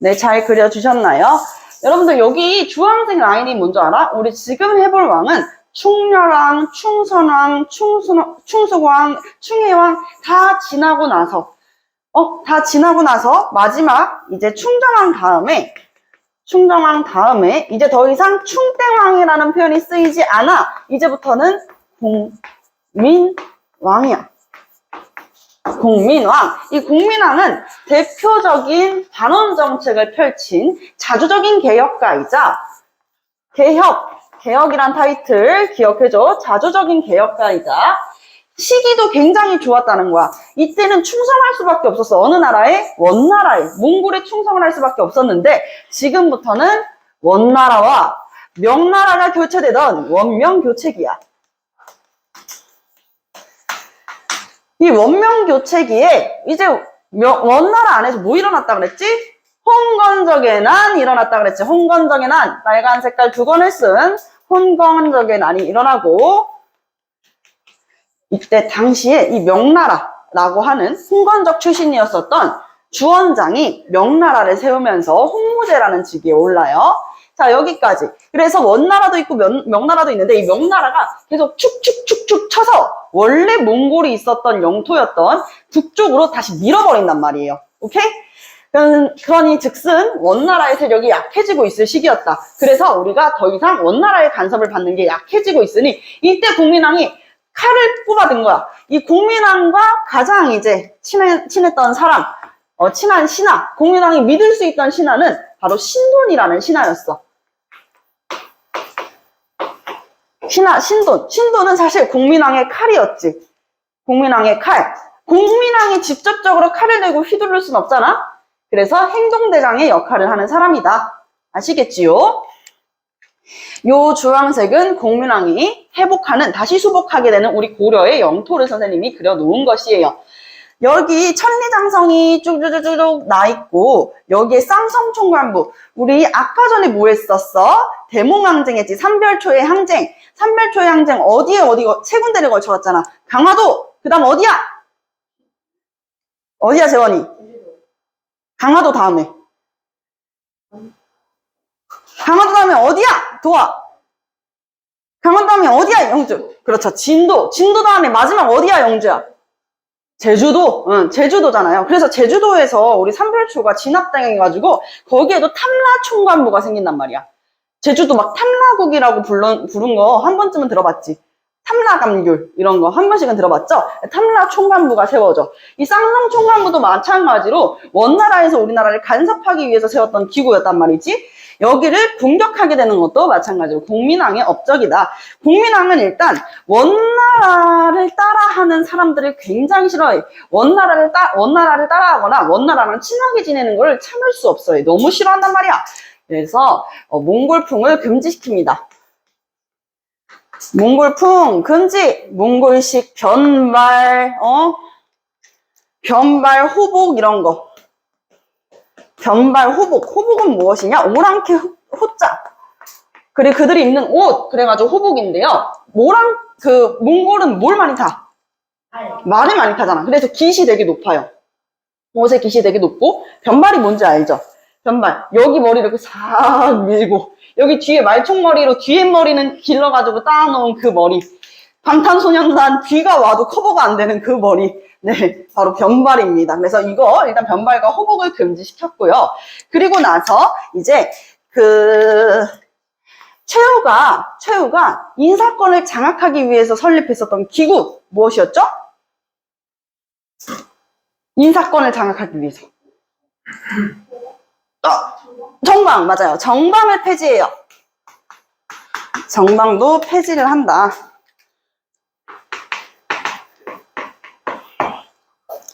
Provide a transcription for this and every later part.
네, 잘 그려주셨나요? 여러분들 여기 주황색 라인이 뭔지 알아? 우리 지금 해볼 왕은 충렬왕, 충선왕, 충숙왕, 충혜왕 다 지나고 나서 마지막 이제 충정왕 다음에 이제 더 이상 충땡왕이라는 표현이 쓰이지 않아. 이제부터는 공민왕이야. 공민왕. 이 공민왕은 대표적인 반원 정책을 펼친 자주적인 개혁가이자 개혁이란 타이틀 기억해줘. 자주적인 개혁가이자 시기도 굉장히 좋았다는 거야. 이때는 충성할 수밖에 없었어. 어느 나라에? 원나라에. 몽골에 충성을 할 수밖에 없었는데 지금부터는 원나라와 명나라가 교체되던 원명교체기야. 이 원명교체기에 이제 원나라 안에서 뭐 일어났다 그랬지? 홍건적의 난 일어났다 그랬지. 홍건적의 난, 빨간 색깔 두 권을 쓴 홍건적의 난이 일어나고 이때 당시에 이 명나라라고 하는 홍건적 출신이었었던 주원장이 명나라를 세우면서 홍무제라는 직위에 올라요. 자, 여기까지. 그래서 원나라도 있고 명나라도 있는데 이 명나라가 계속 축축축축 쳐서 원래 몽골이 있었던 영토였던 북쪽으로 다시 밀어버린단 말이에요. 오케이? 그러니 즉슨 원나라의 세력이 약해지고 있을 시기였다. 그래서 우리가 더 이상 원나라의 간섭을 받는 게 약해지고 있으니 이때 공민왕이 칼을 뽑아든 거야. 이 공민왕과 가장 이제 친했던 사람, 친한 신하, 공민왕이 믿을 수 있던 신하는 바로 신돈이라는 신하였어. 신돈은 사실 공민왕의 칼이었지. 공민왕의 칼. 공민왕이 직접적으로 칼을 들고 휘두를 순 없잖아. 그래서 행동대장의 역할을 하는 사람이다. 아시겠지요? 요 주황색은 공민왕이 다시 수복하게 되는 우리 고려의 영토를 선생님이 그려놓은 것이에요. 여기 천리장성이 쭉쭉쭉쭉 나있고 여기에 쌍성총관부. 우리 아까 전에 뭐 했었어? 대몽항쟁 했지. 삼별초의 항쟁. 삼별초의 항쟁 어디에 세 군데를 걸쳐왔잖아. 강화도. 그 다음 어디야? 어디야 재원이? 강화도 다음에. 강화도 다음에 어디야? 도와. 강화도 다음에 어디야? 영주. 그렇죠. 진도. 진도 다음에 마지막 어디야? 영주야. 제주도. 응, 제주도잖아요. 그래서 제주도에서 우리 삼별초가 진압당해가지고 거기에도 탐라총관부가 생긴단 말이야. 제주도 막 탐라국이라고 부른 거 한 번쯤은 들어봤지. 탐라감귤 이런 거 한 번씩은 들어봤죠? 탐라총관부가 세워져. 이 쌍성총관부도 마찬가지로 원나라에서 우리나라를 간섭하기 위해서 세웠던 기구였단 말이지. 여기를 공격하게 되는 것도 마찬가지로 공민왕의 업적이다. 공민왕은 일단 원나라를 따라하는 사람들을 굉장히 싫어해. 원나라를 따라하거나 원나라랑 친하게 지내는 걸 참을 수 없어요. 너무 싫어한단 말이야. 그래서 몽골풍을 금지시킵니다. 몽골풍 금지. 몽골식 변발, 호복 이런 거. 변발 호복. 호복은 무엇이냐? 오랑캐 호자. 그리고 그들이 입는 옷. 그래가지고 호복인데요. 몽골은 뭘 많이 타? 말을 많이 타잖아. 그래서 깃이 되게 높아요. 옷의 깃이 되게 높고, 변발이 뭔지 알죠? 변발. 여기 머리를 이렇게 싹 밀고, 여기 뒤에 말총머리로 뒤에 머리는 길러가지고 따놓은 그 머리. 방탄소년단 비가 와도 커버가 안 되는 그 머리. 네, 바로 변발입니다. 그래서 이거 일단 변발과 호복을 금지시켰고요. 그리고 나서 이제 최후가 인사권을 장악하기 위해서 설립했었던 기구 무엇이었죠? 인사권을 장악하기 위해서. 정방, 맞아요. 정방을 폐지해요. 정방도 폐지를 한다.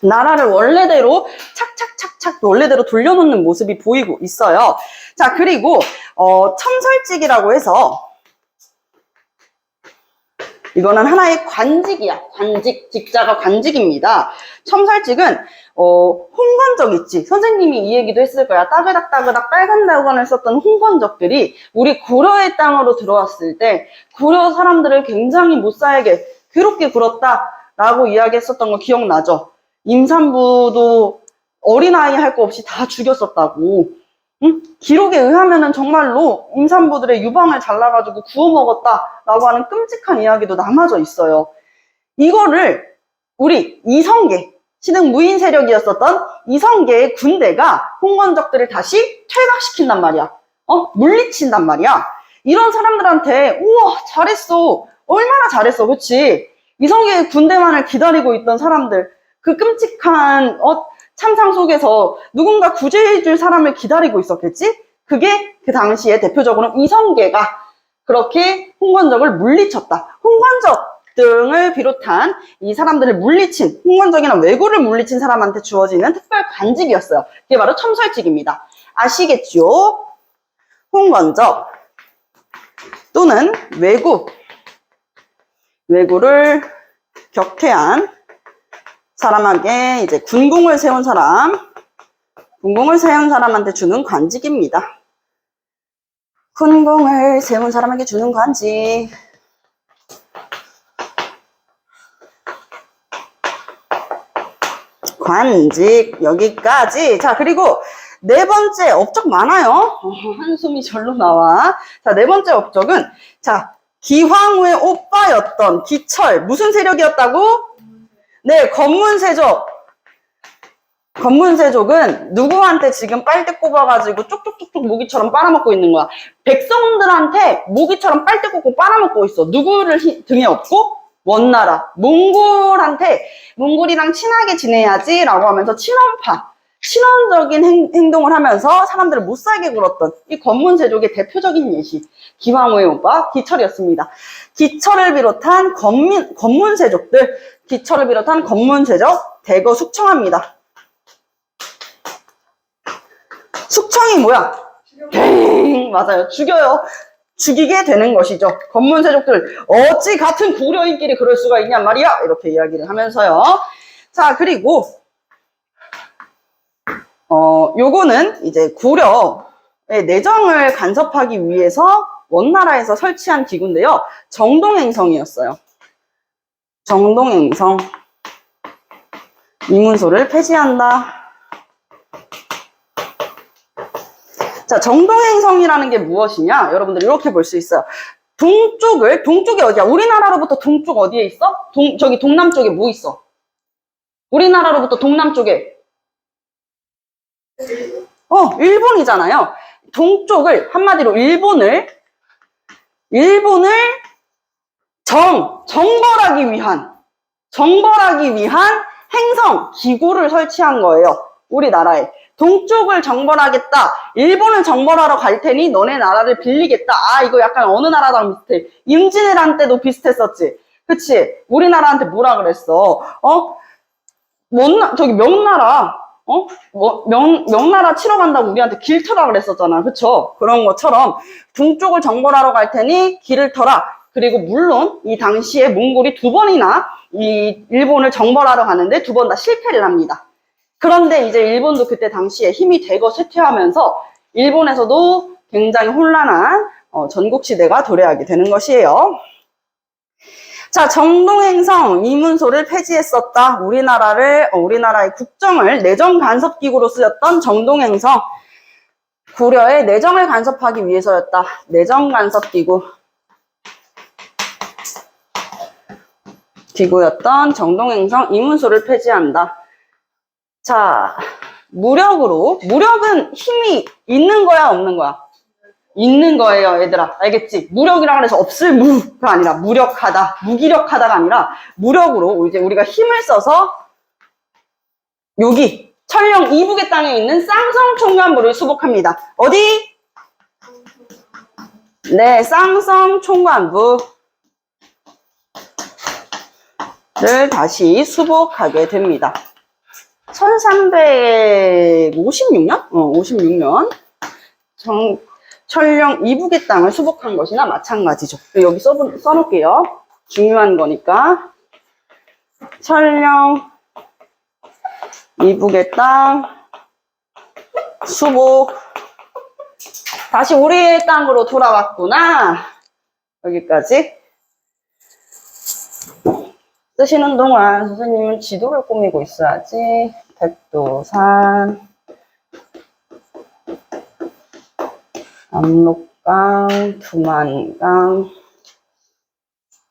나라를 원래대로 착착착착 원래대로 돌려놓는 모습이 보이고 있어요. 자, 그리고 첨설직이라고 해서 이거는 하나의 관직이야. 관직, 직자가 관직입니다. 첨설직은 홍건적 있지. 선생님이 이 얘기도 했을 거야. 따그닥따그닥 빨간 낙원을 썼던 홍건적들이 우리 고려의 땅으로 들어왔을 때 고려 사람들을 굉장히 못살게 괴롭게 굴었다라고 이야기했었던 거 기억나죠? 임산부도 어린아이 할 거 없이 다 죽였었다고. 응? 기록에 의하면은 정말로 임산부들의 유방을 잘라가지고 구워 먹었다라고 하는 끔찍한 이야기도 남아져 있어요. 이거를 우리 이성계, 신흥 무인 세력이었었던 이성계의 군대가 홍건적들을 다시 퇴각시킨단 말이야. 물리친단 말이야. 이런 사람들한테 우와 잘했어. 얼마나 잘했어. 그치? 이성계의 군대만을 기다리고 있던 사람들, 그 끔찍한 참상 속에서 누군가 구제해줄 사람을 기다리고 있었겠지? 그게 그 당시에 대표적으로 이성계가 그렇게 홍건적을 물리쳤다. 홍건적 등을 비롯한 이 사람들을 물리친, 홍건적이나 왜구를 물리친 사람한테 주어지는 특별 관직이었어요. 그게 바로 첨설직입니다. 아시겠죠? 홍건적 또는 왜구를 격퇴한 사람에게 이제 군공을 세운 사람한테 주는 관직입니다. 군공을 세운 사람에게 주는 관직. 관직 여기까지. 자, 그리고 네 번째 업적 많아요. 한숨이 절로 나와. 자, 네 번째 업적은 기황후의 오빠였던 기철 무슨 세력이었다고? 네, 건문세족. 건문세족은 누구한테 지금 빨대 꼽아가지고 쪽쪽쪽쪽 모기처럼 빨아먹고 있는 거야. 백성들한테 모기처럼 빨대 꼽고 빨아먹고 있어. 누구를 등에 업고? 원나라. 몽골이랑 친하게 지내야지 라고 하면서 친원적인 행동을 하면서 사람들을 못 살게 굴었던 이 건문세족의 대표적인 예시. 기황후의 오빠 기철이었습니다. 기철을 비롯한 건문세족들, 기철을 비롯한 건문세족 대거 숙청합니다. 숙청이 뭐야? 맞아요. 죽여요. 죽이게 되는 것이죠. 건문세족들 어찌 같은 고려인끼리 그럴 수가 있냔 말이야. 이렇게 이야기를 하면서요. 자, 그리고 요거는 이제 고려의 내정을 간섭하기 위해서 원나라에서 설치한 기구인데요. 정동행성이었어요. 정동행성. 이문소를 폐지한다. 자, 정동행성이라는 게 무엇이냐? 여러분들 이렇게 볼 수 있어요. 동쪽이 어디야? 우리나라로부터 동쪽 어디에 있어? 저기 동남쪽에 뭐 있어? 우리나라로부터 동남쪽에 일본이잖아요. 동쪽을 한마디로 일본을 정벌하기 위한 행성 기구를 설치한 거예요. 우리나라에. 동쪽을 정벌하겠다. 일본을 정벌하러 갈 테니 너네 나라를 빌리겠다. 아, 이거 약간 어느 나라랑 비슷해. 임진왜란 때도 비슷했었지. 그치? 우리나라한테 뭐라 그랬어? 저기 명나라 명나라 치러 간다고 우리한테 길 터라 그랬었잖아. 그쵸? 그런 것처럼 동쪽을 정벌하러 갈 테니 길을 터라. 그리고 물론 이 당시에 몽골이 2번이나 이 일본을 정벌하러 가는데 2번 다 실패를 합니다. 그런데 이제 일본도 그때 당시에 힘이 대거 쇠퇴하면서 일본에서도 굉장히 혼란한 전국시대가 도래하게 되는 것이에요. 자, 정동행성 이문소를 폐지했었다. 우리나라의 국정을 내정 간섭기구로 쓰였던 정동행성. 고려의 내정을 간섭하기 위해서였다. 내정 간섭기구. 기구였던 정동행성 이문소를 폐지한다. 자, 무력은 힘이 있는 거야, 없는 거야? 있는 거예요, 얘들아. 알겠지? 무력이라 그래서 없을 무가 아니라 무력하다, 무기력하다가 아니라 무력으로 이제 우리가 힘을 써서 여기 천령 이북의 땅에 있는 쌍성 총관부를 수복합니다. 어디? 네, 쌍성 총관부를 다시 수복하게 됩니다. 1356년? 56년. 천령 이북의 땅을 수복한 것이나 마찬가지죠. 여기 써놓을게요. 중요한 거니까. 천령 이북의 땅 수복. 다시 우리의 땅으로 돌아왔구나. 여기까지. 쓰시는 동안 선생님은 지도를 꾸미고 있어야지. 백두산, 압록강, 두만강.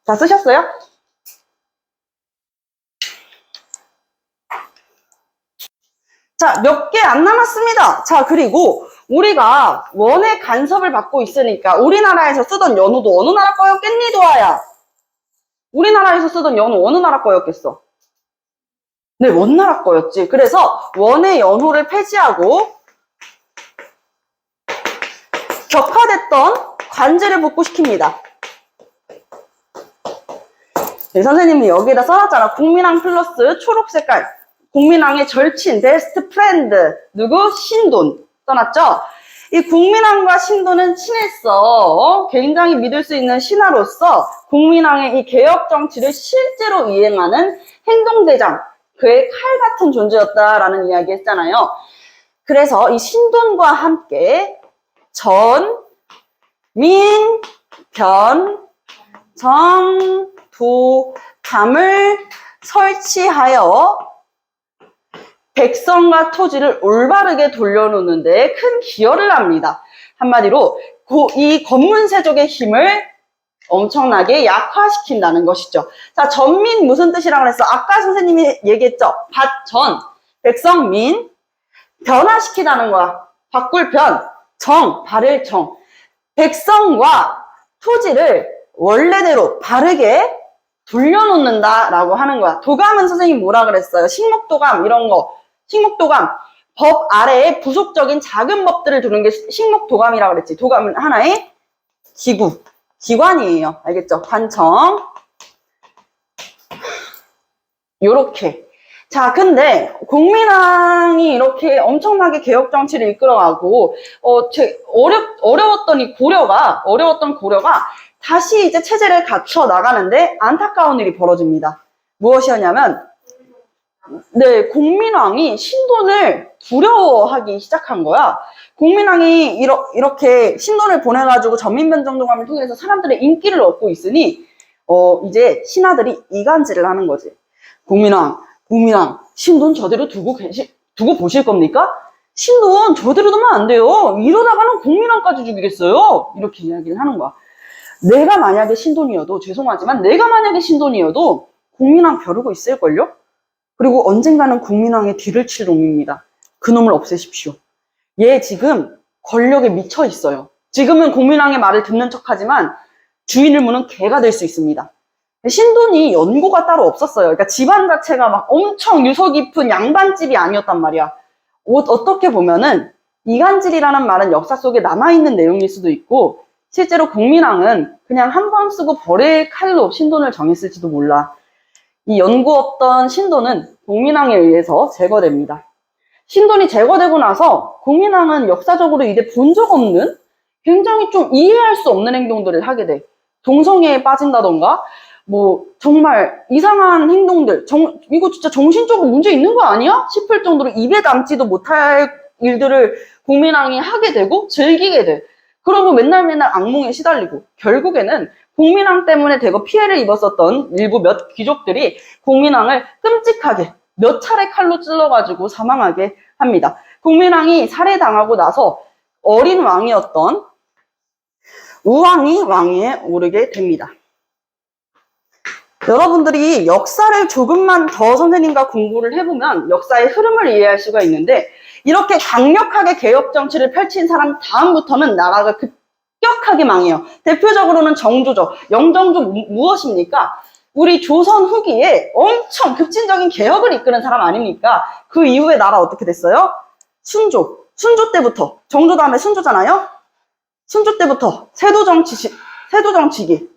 다 쓰셨어요? 자, 몇 개 안 남았습니다. 자, 그리고 우리가 원의 간섭을 받고 있으니까 우리나라에서 쓰던 연호도 어느 나라 거였겠니, 도아야? 우리나라에서 쓰던 연호 어느 나라 거였겠어? 네, 원나라 거였지. 그래서 원의 연호를 폐지하고 격화됐던 관제를 복구시킵니다. 네, 선생님이 여기에다 써놨잖아. 국민왕 플러스 초록 색깔. 국민왕의 절친, 베스트 프렌드. 누구? 신돈. 써놨죠? 이 국민왕과 신돈은 친했어. 굉장히 믿을 수 있는 신하로서 국민왕의 이 개혁 정치를 실제로 이행하는 행동대장, 그의 칼 같은 존재였다라는 이야기 했잖아요. 그래서 이 신돈과 함께 전, 민, 변, 정, 도, 담을 설치하여 백성과 토지를 올바르게 돌려놓는데 큰 기여를 합니다. 한마디로 이 검문세족의 힘을 엄청나게 약화시킨다는 것이죠. 자, 전민 무슨 뜻이라고 그랬어? 아까 선생님이 얘기했죠. 밭전, 백성민, 변화시키다는 거야. 바꿀 변, 정, 바를 정. 백성과 토지를 원래대로 바르게 돌려놓는다라고 하는 거야. 도감은 선생님 뭐라 그랬어요? 식목도감 이런 거. 식목도감. 법 아래에 부속적인 작은 법들을 두는 게 식목도감이라고 그랬지. 도감은 하나의 기구, 기관이에요. 알겠죠? 관청. 요렇게. 자, 근데 국민왕이 이렇게 엄청나게 개혁 정치를 이끌어가고 어려웠던 고려가 다시 이제 체제를 갖춰 나가는데 안타까운 일이 벌어집니다. 무엇이었냐면, 네, 국민왕이 신돈을 두려워하기 시작한 거야. 국민왕이 이렇게 신돈을 보내가지고 전민변정도감을 통해서 사람들의 인기를 얻고 있으니, 이제 신하들이 이간질을 하는 거지. 국민왕, 신돈 저대로 두고 보실 겁니까? 신돈 저대로 두면 안 돼요. 이러다가는 국민왕까지 죽이겠어요. 이렇게 이야기를 하는 거야. 내가 만약에 신돈이어도, 죄송하지만 내가 만약에 신돈이어도 국민왕 벼르고 있을걸요? 그리고 언젠가는 국민왕의 뒤를 칠 놈입니다. 그놈을 없애십시오. 얘 지금 권력에 미쳐 있어요. 지금은 국민왕의 말을 듣는 척하지만 주인을 무는 개가 될 수 있습니다. 신돈이 연고가 따로 없었어요. 그러니까 집안 자체가 막 엄청 유서 깊은 양반집이 아니었단 말이야. 어떻게 보면은 이간질이라는 말은 역사 속에 남아있는 내용일 수도 있고, 실제로 국민왕은 그냥 한 번 쓰고 버릴 칼로 신돈을 정했을지도 몰라. 이 연고 없던 신돈은 국민왕에 의해서 제거됩니다. 신돈이 제거되고 나서 국민왕은 역사적으로 이제 본 적 없는, 굉장히 좀 이해할 수 없는 행동들을 하게 돼. 동성애에 빠진다던가, 뭐 정말 이상한 행동들, 이거 진짜 정신적으로 문제 있는 거 아니야? 싶을 정도로 입에 담지도 못할 일들을 국민왕이 하게 되고 즐기게 돼. 그러고 맨날 악몽에 시달리고, 결국에는 국민왕 때문에 대거 피해를 입었었던 일부 몇 귀족들이 국민왕을 끔찍하게 몇 차례 칼로 찔러가지고 사망하게 합니다. 국민왕이 살해당하고 나서 어린 왕이었던 우왕이 왕위에 오르게 됩니다. 여러분들이 역사를 조금만 더 선생님과 공부를 해보면 역사의 흐름을 이해할 수가 있는데 이렇게 강력하게 개혁 정치를 펼친 사람 다음부터는 나라가 급격하게 망해요. 대표적으로는 정조죠. 영정조 무엇입니까? 우리 조선 후기에 엄청 급진적인 개혁을 이끄는 사람 아닙니까? 그 이후에 나라 어떻게 됐어요? 순조. 순조 때부터, 정조 다음에 순조잖아요? 순조 때부터 세도정치기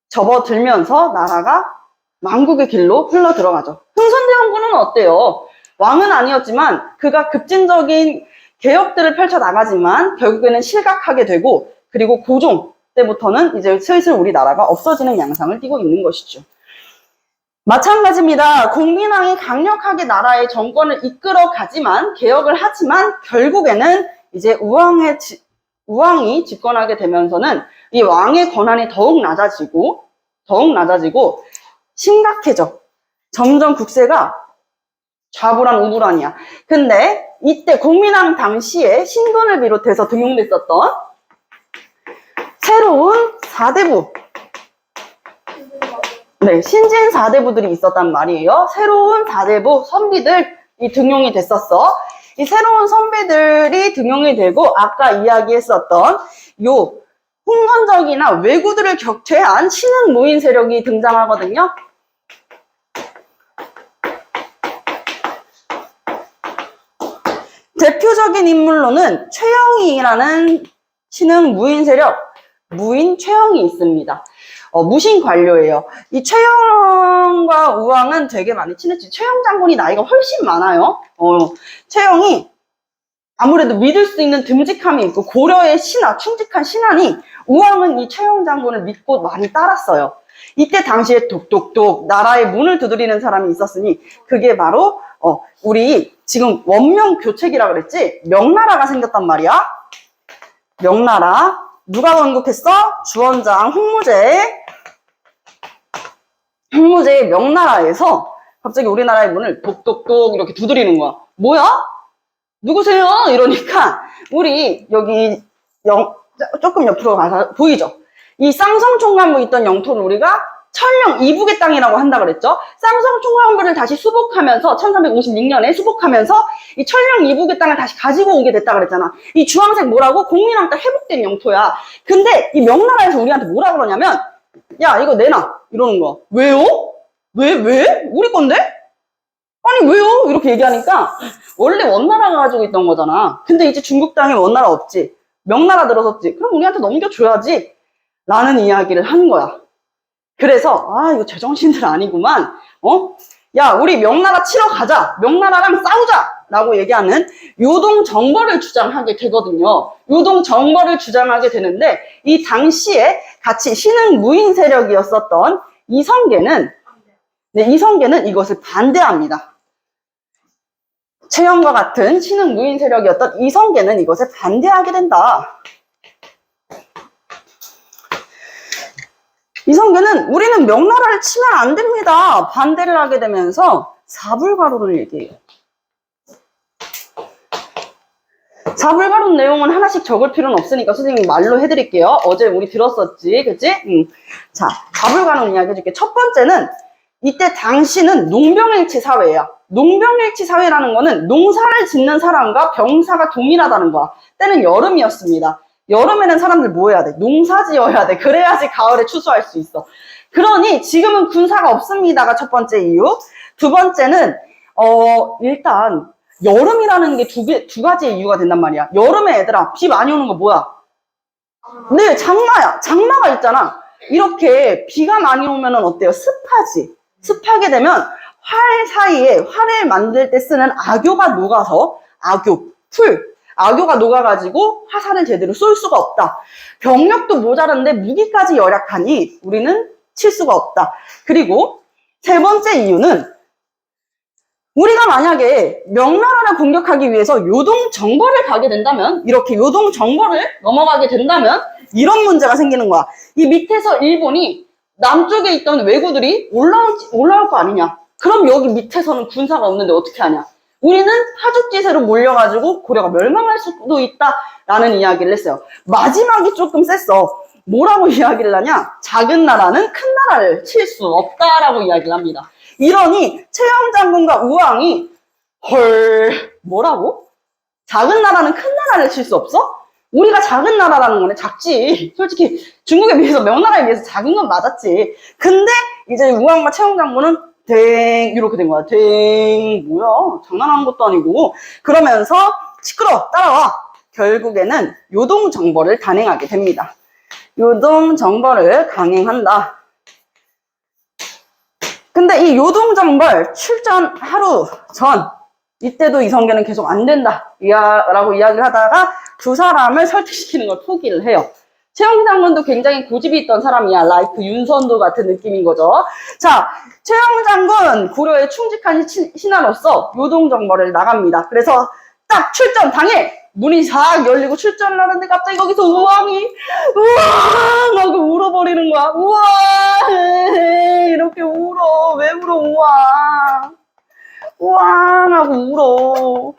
접어들면서 나라가 망국의 길로 흘러 들어가죠. 흥선대원군은 어때요? 왕은 아니었지만 그가 급진적인 개혁들을 펼쳐나가지만 결국에는 실각하게 되고 그리고 고종 때부터는 이제 슬슬 우리나라가 없어지는 양상을 띠고 있는 것이죠. 마찬가지입니다. 공민왕이 강력하게 나라의 정권을 이끌어 가지만 개혁을 하지만 결국에는 이제 우왕이 집권하게 되면서는 이 왕의 권한이 더욱 낮아지고 심각해져. 점점 국세가 좌불안 우불안이야. 근데 이때 공민왕 당시에 신분을 비롯해서 등용됐었던 새로운 4대부, 네, 신진 4대부들이 있었단 말이에요. 새로운 4대부 선비들이 등용이 됐었어. 이 새로운 선비들이 등용이 되고 아까 이야기했었던 요 홍건적이나 왜구들을 격퇴한 신흥 무인 세력이 등장하거든요. 대표적인 인물로는 최영희라는 신흥 무인 세력, 무인 최영희 있습니다. 무신 관료예요. 이 최영과 우왕은 되게 많이 친했지. 최영 장군이 나이가 훨씬 많아요. 최영이 아무래도 믿을 수 있는 듬직함이 있고 고려의 신하, 충직한 신하니 우왕은 이 최영 장군을 믿고 많이 따랐어요. 이때 당시에 똑똑똑 나라의 문을 두드리는 사람이 있었으니 그게 바로 우리 지금 원명교책이라 그랬지? 명나라가 생겼단 말이야. 명나라 누가 건국했어? 주원장 홍무제의 명나라에서 갑자기 우리나라의 문을 똑똑똑 이렇게 두드리는 거야. 뭐야? 누구세요? 이러니까 우리 여기 조금 옆으로 가서 보이죠? 이 쌍성총관부 있던 영토를 우리가 천령 이북의 땅이라고 한다 그랬죠? 쌍성총관부를 다시 수복하면서 1356년에 수복하면서 이 천령 이북의 땅을 다시 가지고 오게 됐다 그랬잖아. 이 주황색 뭐라고? 공민왕 때 회복된 영토야. 근데 이 명나라에서 우리한테 뭐라 그러냐면 야 이거 내놔 이러는 거야. 왜요? 왜? 우리 건데? 아니 왜요? 이렇게 얘기하니까 원래 원나라가 가지고 있던 거잖아. 근데 이제 중국 땅에 원나라 없지. 명나라 들어섰지. 그럼 우리한테 넘겨줘야지 라는 이야기를 한 거야. 그래서 이거 제정신들 아니구만. 야 우리 명나라 치러 가자. 명나라랑 싸우자 라고 얘기하는 요동정벌을 주장하게 되거든요. 요동정벌을 주장하게 되는데 이 당시에 같이 신흥 무인 세력이었었던 이성계는 이것을 반대합니다. 최영과 같은 신흥 무인 세력이었던 이성계는 이것에 반대하게 된다. 이성계는 우리는 명나라를 치면 안 됩니다. 반대를 하게 되면서 사불가루를 얘기해요. 사불가루 내용은 하나씩 적을 필요는 없으니까 선생님이 말로 해드릴게요. 어제 우리 들었었지, 그치? 자, 사불가루 이야기 해줄게. 첫 번째는 이때 당시는 농병일치 사회야. 농병일치 사회라는 거는 농사를 짓는 사람과 병사가 동일하다는 거야. 때는 여름이었습니다. 여름에는 사람들 뭐 해야 돼? 농사 지어야 돼. 그래야지 가을에 추수할 수 있어. 그러니 지금은 군사가 없습니다가 첫 번째 이유. 두 번째는 일단 여름이라는 게 두 가지의 이유가 된단 말이야. 여름에 얘들아 비 많이 오는 거 뭐야? 네, 장마야. 장마가 있잖아. 이렇게 비가 많이 오면은 어때요? 습하지. 습하게 되면 활 사이에 활을 만들 때 쓰는 악교가 녹아서 악교가 녹아가지고 화살을 제대로 쏠 수가 없다. 병력도 모자란데 무기까지 열약하니 우리는 칠 수가 없다. 그리고 세 번째 이유는 우리가 만약에 명나라를 공격하기 위해서 요동정벌을 가게 된다면 이렇게 요동정벌을 넘어가게 된다면 이런 문제가 생기는 거야. 이 밑에서 일본이 남쪽에 있던 왜구들이 올라올 거 아니냐. 그럼 여기 밑에서는 군사가 없는데 어떻게 하냐. 우리는 하죽지세로 몰려가지고 고려가 멸망할 수도 있다라는 이야기를 했어요. 마지막이 조금 셌어. 뭐라고 이야기를 하냐? 작은 나라는 큰 나라를 칠 수 없다라고 이야기를 합니다. 이러니 최영장군과 우왕이 헐, 뭐라고? 작은 나라는 큰 나라를 칠 수 없어? 우리가 작은 나라라는 거네. 작지. 솔직히 중국에 비해서 명나라에 비해서 작은 건 맞았지. 근데 이제 우왕과 최영장군은 댕 이렇게 된 거야. 댕 뭐야? 장난하는 것도 아니고. 그러면서 시끄러워 따라와. 결국에는 요동정벌을 단행하게 됩니다. 요동정벌을 강행한다. 근데 이 요동정벌 출전 하루 전 이때도 이성계는 계속 안 된다 라고 이야기를 하다가 두 사람을 설득시키는 걸 포기를 해요. 최영장군도 굉장히 고집이 있던 사람이야. 라이크 윤선도 같은 느낌인 거죠. 자, 최영장군 고려에 충직한 신하로서 요동정벌을 나갑니다. 그래서 딱 출전 당일 문이 싹 열리고 출전을 하는데 갑자기 거기서 우왕이 우왕 하고 울어버리는 거야. 우왕 이렇게 울어. 왜 울어 우왕. 우왕 하고 울어.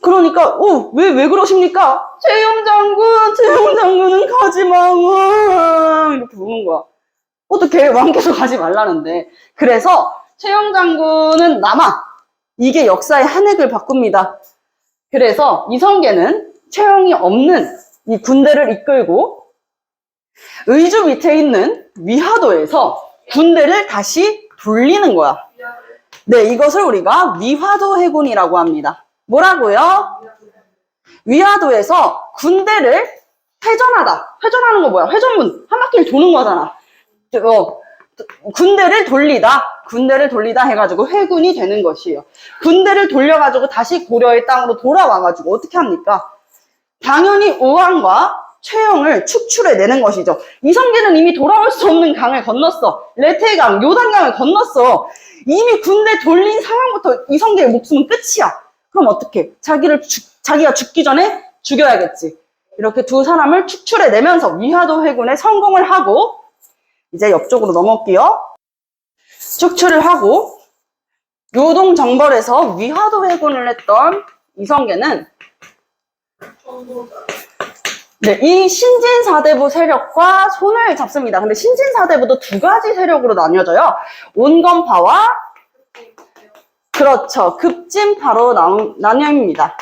그러니까 왜 그러십니까? 최영장군은 가지마 우왕 이렇게 우는 거야. 어떻게 왕께서 가지 말라는데. 그래서 최영장군은 남아. 이게 역사의 한 획을 바꿉니다. 그래서 이성계는 최영이 없는 이 군대를 이끌고 의주 밑에 있는 위화도에서 군대를 다시 돌리는 거야. 네, 이것을 우리가 위화도 해군이라고 합니다. 뭐라고요? 위화도에서 군대를 회전하다. 회전하는 거 뭐야? 회전문 한 바퀴를 도는 거잖아. 군대를 돌리다 해가지고 회군이 되는 것이에요. 군대를 돌려가지고 다시 고려의 땅으로 돌아와가지고 어떻게 합니까? 당연히 우왕과 최영을 축출해내는 것이죠. 이성계는 이미 돌아올 수 없는 강을 건넜어. 레테강, 요단강을 건넜어. 이미 군대 돌린 상황부터 이성계의 목숨은 끝이야. 그럼 어떡해? 자기가 죽기 전에 죽여야겠지. 이렇게 두 사람을 축출해내면서 위화도 회군에 성공을 하고 이제 옆쪽으로 넘어올게요. 축출을 하고 요동정벌에서 위화도 회군을 했던 이성계는 네, 이 신진사대부 세력과 손을 잡습니다. 근데 신진사대부도 두 가지 세력으로 나뉘어져요. 온건파와 그렇죠. 급진파로 나뉩니다.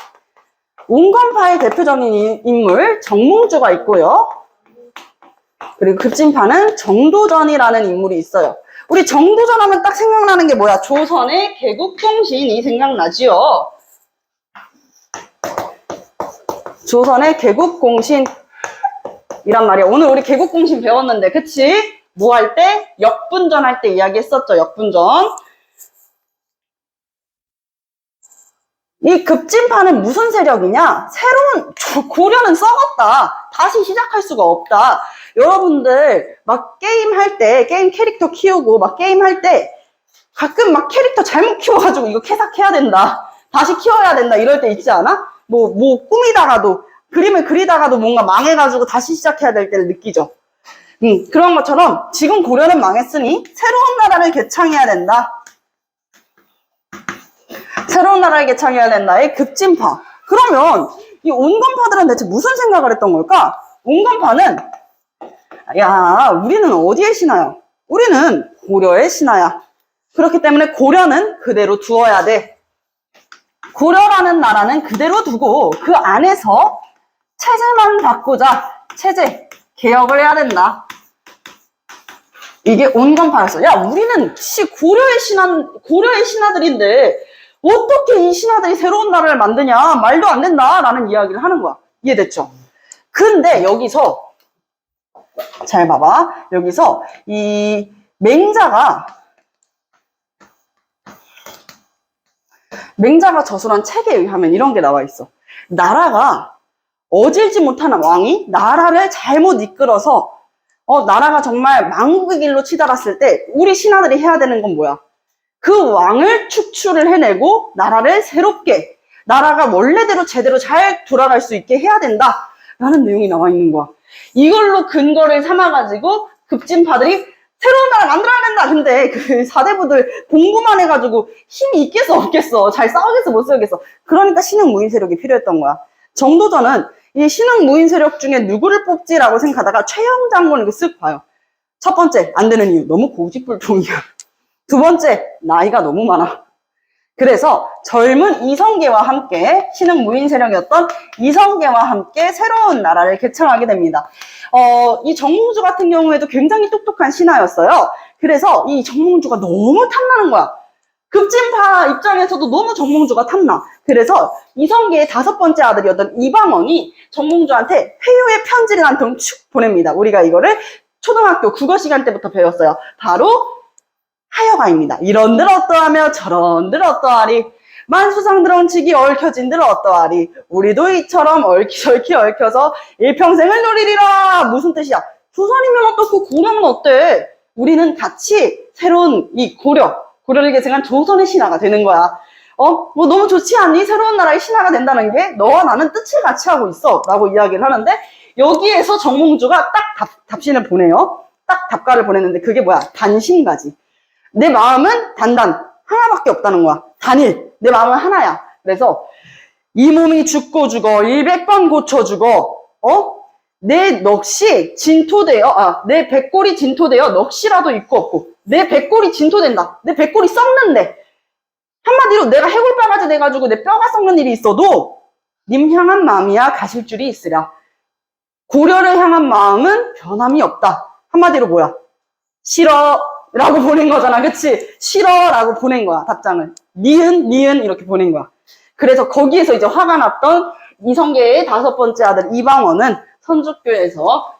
온건파의 대표적인 인물 정몽주가 있고요. 그리고 급진파는 정도전이라는 인물이 있어요. 우리 정도전 하면 딱 생각나는 게 뭐야? 조선의 개국공신이 생각나지요. 조선의 개국공신이란 말이야. 오늘 우리 개국공신 배웠는데, 그치? 뭐 할 때? 역분전 할 때 이야기했었죠. 역분전. 이 급진파는 무슨 세력이냐? 고려는 썩었다. 다시 시작할 수가 없다. 여러분들 막 게임 할 때, 게임 캐릭터 키우고 막 게임 할 때 가끔 막 캐릭터 잘못 키워가지고 이거 캐삭해야 된다. 다시 키워야 된다. 이럴 때 있지 않아? 뭐 꾸미다가도, 그림을 그리다가도 뭔가 망해가지고 다시 시작해야 될 때를 느끼죠. 그런 것처럼 지금 고려는 망했으니 새로운 나라를 개창해야 된다. 새로운 나라를 개창해야 된다의 급진파. 그러면 이 온건파들은 대체 무슨 생각을 했던 걸까? 온건파는 야, 우리는 어디의 신하야? 우리는 고려의 신하야. 그렇기 때문에 고려는 그대로 두어야 돼. 고려라는 나라는 그대로 두고 그 안에서 체제만 바꾸자. 체제 개혁을 해야 된다. 이게 온건파였어. 야, 우리는 고려의 신하들인데 어떻게 이 신하들이 새로운 나라를 만드냐? 말도 안 된다. 라는 이야기를 하는 거야. 이해됐죠? 근데 여기서 잘 봐봐. 여기서 이 맹자가 저술한 책에 의하면 이런 게 나와 있어. 나라가 어질지 못하는 왕이 나라를 잘못 이끌어서 나라가 정말 망국의 길로 치달았을 때 우리 신하들이 해야 되는 건 뭐야? 그 왕을 축출을 해내고 나라를 새롭게, 나라가 원래대로 제대로 잘 돌아갈 수 있게 해야 된다 라는 내용이 나와 있는 거야. 이걸로 근거를 삼아가지고 급진파들이 새로운 나라 만들어야 된다. 근데 그 사대부들 공부만 해가지고 힘이 있겠어 없겠어? 잘 싸우겠어 못 싸우겠어? 그러니까 신흥 무인 세력이 필요했던 거야. 정도전은 이 신흥 무인 세력 중에 누구를 뽑지라고 생각하다가 최영 장군을 쓱 봐요. 첫 번째, 안 되는 이유. 너무 고집불통이야. 두 번째, 나이가 너무 많아. 그래서 젊은 이성계와 함께 신흥 무인 세력이었던 이성계와 함께 새로운 나라를 개창하게 됩니다. 이 정몽주 같은 경우에도 굉장히 똑똑한 신하였어요. 그래서 이 정몽주가 너무 탐나는 거야. 급진파 입장에서도 너무 정몽주가 탐나. 그래서 이성계의 5번째 아들이었던 이방원이 정몽주한테 회유의 편지를 한 통 축 보냅니다. 우리가 이거를 초등학교 국어 시간 때부터 배웠어요. 바로 하여가입니다. 이런들 어떠하며 저런들 어떠하리. 만수상들 얹히기 얽혀진들 어떠하리. 우리도 이처럼 얽히얽히 얽혀서 일평생을 누리리라. 무슨 뜻이야? 조선이면 어떻고 고려면 어때? 우리는 같이 새로운 이 고려를 계승한 조선의 신하가 되는 거야. 뭐 너무 좋지 않니? 새로운 나라의 신하가 된다는 게 너와 나는 뜻을 같이 하고 있어 라고 이야기를 하는데, 여기에서 정몽주가 딱 답신을 보내요. 딱 답가를 보냈는데 그게 뭐야? 단신가지. 내 마음은 단단 하나밖에 없다는 거야. 단일. 내 마음은 하나야. 그래서 이 몸이 죽고 죽어 100번 고쳐 죽어. 내 넋이 진토되어, 내 백골이 진토되어 넋이라도 있고 없고. 내 백골이 진토된다. 내 백골이 썩는데. 한마디로 내가 해골바가지 돼가지고 내 뼈가 썩는 일이 있어도 님 향한 마음이야 가실 줄이 있으랴. 고려를 향한 마음은 변함이 없다. 한마디로 뭐야? 싫어 라고 보낸 거잖아. 그치? 싫어 라고 보낸 거야. 답장을. 니은 이렇게 보낸 거야. 그래서 거기에서 이제 화가 났던 이성계의 5번째 아들 이방원은 선주교에서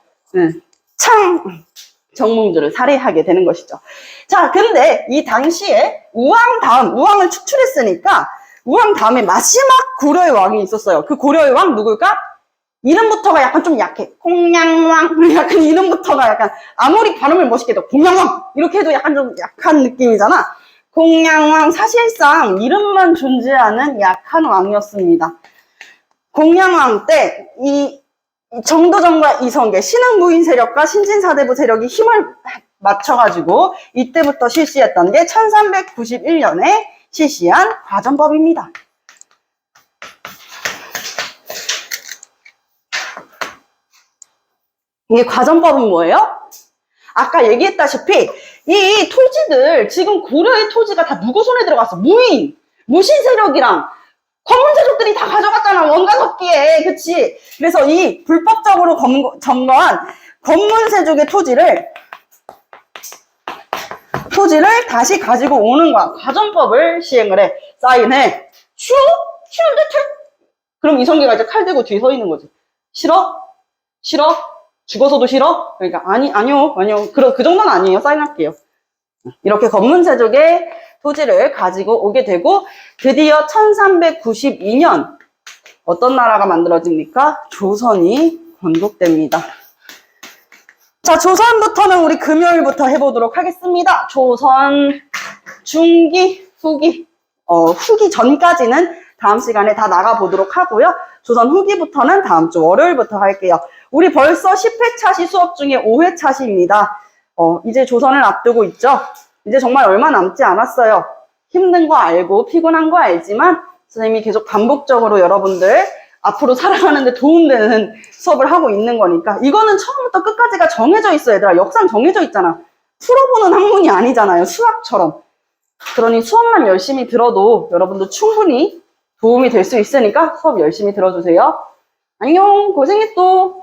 정몽주를 살해하게 되는 것이죠. 자, 근데 이 당시에 우왕을 축출했으니까 우왕 다음에 마지막 고려의 왕이 있었어요. 그 고려의 왕 누굴까? 이름부터가 약간 좀 약해. 공양왕. 약간 이름부터가 약간 아무리 발음을 멋있게 해도 공양왕 이렇게 해도 약간 좀 약한 느낌이잖아. 공양왕, 사실상 이름만 존재하는 약한 왕이었습니다. 공양왕 때 이 정도전과 이성계, 신흥 무인 세력과 신진사대부 세력이 힘을 맞춰가지고 이때부터 실시했던 게 1391년에 실시한 과전법입니다. 이게 과전법은 뭐예요? 아까 얘기했다시피 이 토지들, 지금 고려의 토지가 다 누구 손에 들어갔어? 무신 세력이랑 검문세족들이 다 가져갔잖아. 원가섭기에. 그치? 그래서 이 불법적으로 점거한 검문세족의 토지를 다시 가지고 오는 거야. 과전법을 시행을 해. 사인해. 싫은데? 그럼 이성계가 이제 칼 들고 뒤에 서 있는 거지. 싫어? 죽어서도 싫어? 그러니까 아니요. 그 정도는 아니에요. 사인할게요. 이렇게 검문세족의 토지를 가지고 오게 되고, 드디어 1392년 어떤 나라가 만들어집니까? 조선이 건국됩니다. 자, 조선부터는 우리 금요일부터 해보도록 하겠습니다. 조선 중기, 후기, 후기 전까지는 다음 시간에 다 나가보도록 하고요. 조선 후기부터는 다음 주 월요일부터 할게요. 우리 벌써 10회 차시 수업 중에 5회 차시입니다. 이제 조선을 앞두고 있죠. 이제 정말 얼마 남지 않았어요. 힘든 거 알고 피곤한 거 알지만 선생님이 계속 반복적으로 여러분들 앞으로 살아가는데 도움되는 수업을 하고 있는 거니까, 이거는 처음부터 끝까지가 정해져 있어. 얘들아, 역사는 정해져 있잖아. 풀어보는 학문이 아니잖아요. 수학처럼. 그러니 수업만 열심히 들어도 여러분도 충분히 도움이 될 수 있으니까 수업 열심히 들어주세요. 안녕, 고생했어.